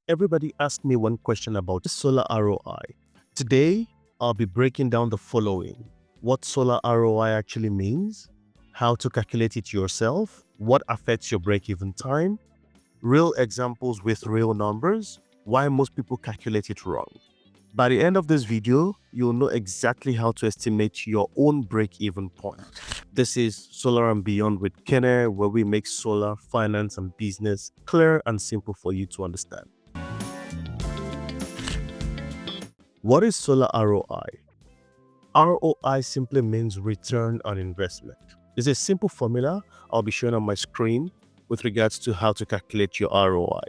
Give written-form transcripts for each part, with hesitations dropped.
Everybody asked me one question about solar ROI. Today, I'll be breaking down the following: what solar ROI actually means, how to calculate it yourself, what affects your break-even time, real examples with real numbers, why most people calculate it wrong. By the end of this video, you'll know exactly how to estimate your own break-even point. This is Solar and Beyond with Kene, where we make solar, finance, and business clear and simple for you to understand. What is solar ROI? ROI simply means return on investment. There's a simple formula I'll be showing on my screen with regards to how to calculate your ROI.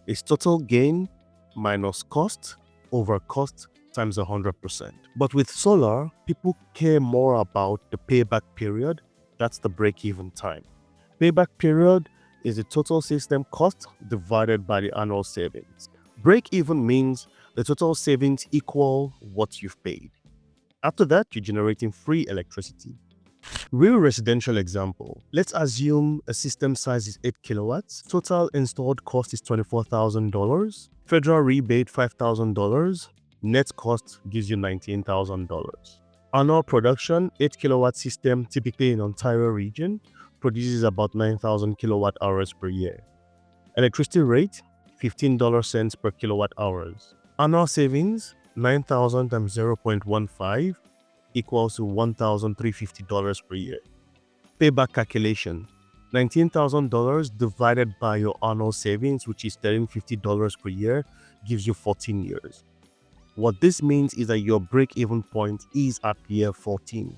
It's total gain minus cost over cost times 100%. But with solar, people care more about the payback period. That's the break-even time. Payback period is the total system cost divided by the annual savings. Break-even means the total savings equal what you've paid. After that, you're generating free electricity. Real residential example. Let's assume a system size is 8 kilowatts. Total installed cost is $24,000. Federal rebate $5,000. Net cost gives you $19,000. Annual production, 8 kilowatt system, typically in Ontario region, produces about 9,000 kilowatt hours per year. Electricity rate, $15 per kilowatt hours. Annual savings, 9,000 times 0.15 equals to $1,350 per year. Payback calculation, $19,000 divided by your annual savings, which is $1,350 per year, gives you 14 years. What this means is that your break-even point is at year 14.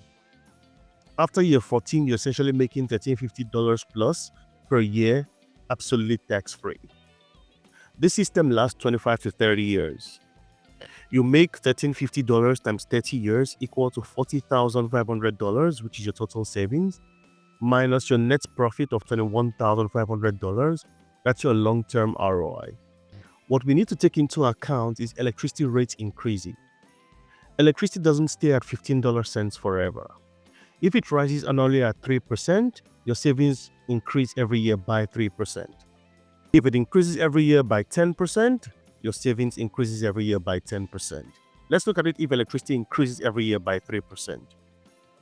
After year 14, you're essentially making $1,350 plus per year, absolutely tax-free. This system lasts 25 to 30 years. You make $1,350 times 30 years equal to $40,500, which is your total savings, minus your net profit of $21,500. That's your long-term ROI. What we need to take into account is electricity rates increasing. Electricity doesn't stay at 15 cents forever. If it rises annually at 3%, your savings increase every year by 3%. If it increases every year by 10%, your savings increases every year by 10%. Let's look at it if electricity increases every year by 3%.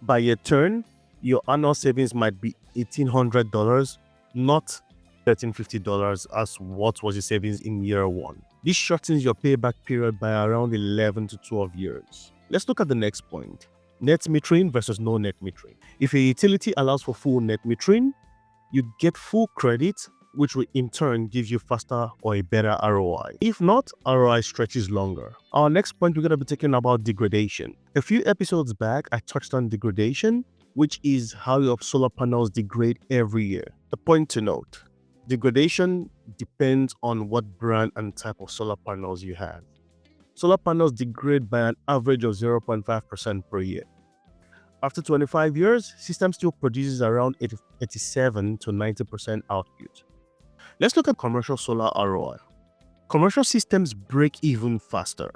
By your turn, your annual savings might be $1,800, not $1,350 as what was your savings in year one. This shortens your payback period by around 11 to 12 years. Let's look at the next point. Net metering versus no net metering. If a utility allows for full net metering, you get full credit, which will in turn give you faster or a better ROI. If not, ROI stretches longer. Our next point, we're going to be talking about degradation. A few episodes back, I touched on degradation, which is how your solar panels degrade every year. The point to note, degradation depends on what brand and type of solar panels you have. Solar panels degrade by an average of 0.5% per year. After 25 years, system still produces around 87 to 90% output. Let's look at commercial solar ROI. Commercial systems break even faster.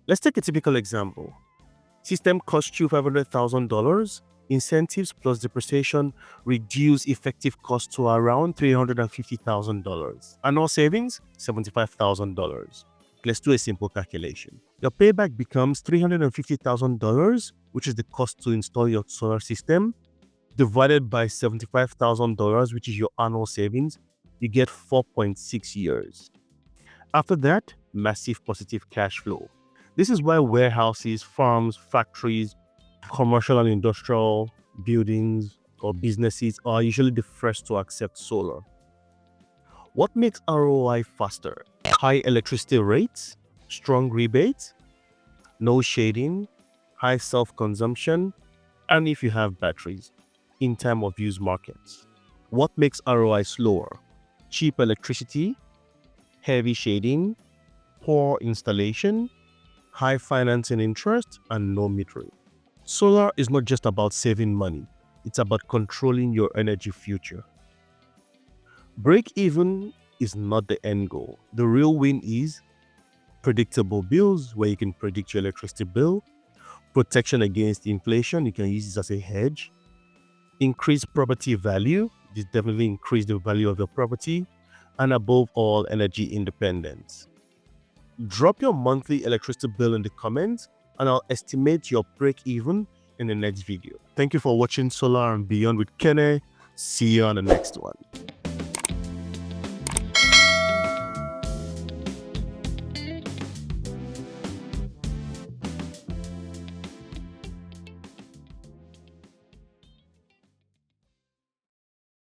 Let's take a typical example. System costs you $500,000. Incentives plus depreciation reduce effective cost to around $350,000. Annual savings, $75,000. Let's do a simple calculation. Your payback becomes $350,000, which is the cost to install your solar system, divided by $75,000, which is your annual savings. You get 4.6 years. After that, massive positive cash flow. This is why warehouses, farms, factories, commercial and industrial buildings or businesses are usually the first to accept solar. What makes ROI faster? High electricity rates, strong rebates, no shading, high self-consumption, and if you have batteries in time of use markets. What makes ROI slower? Cheap electricity, heavy shading, poor installation, high financing interest, and no metering. Solar is not just about saving money, it's about controlling your energy future. Break-even is not the end goal. The real win is predictable bills, where you can predict your electricity bill, protection against inflation, you can use this as a hedge, increase property value, this definitely increase the value of your property, and above all, energy independence. Drop your monthly electricity bill in the comments and I'll estimate your break even in the next video. Thank you for watching Solar and Beyond with Kene. See you on the next one.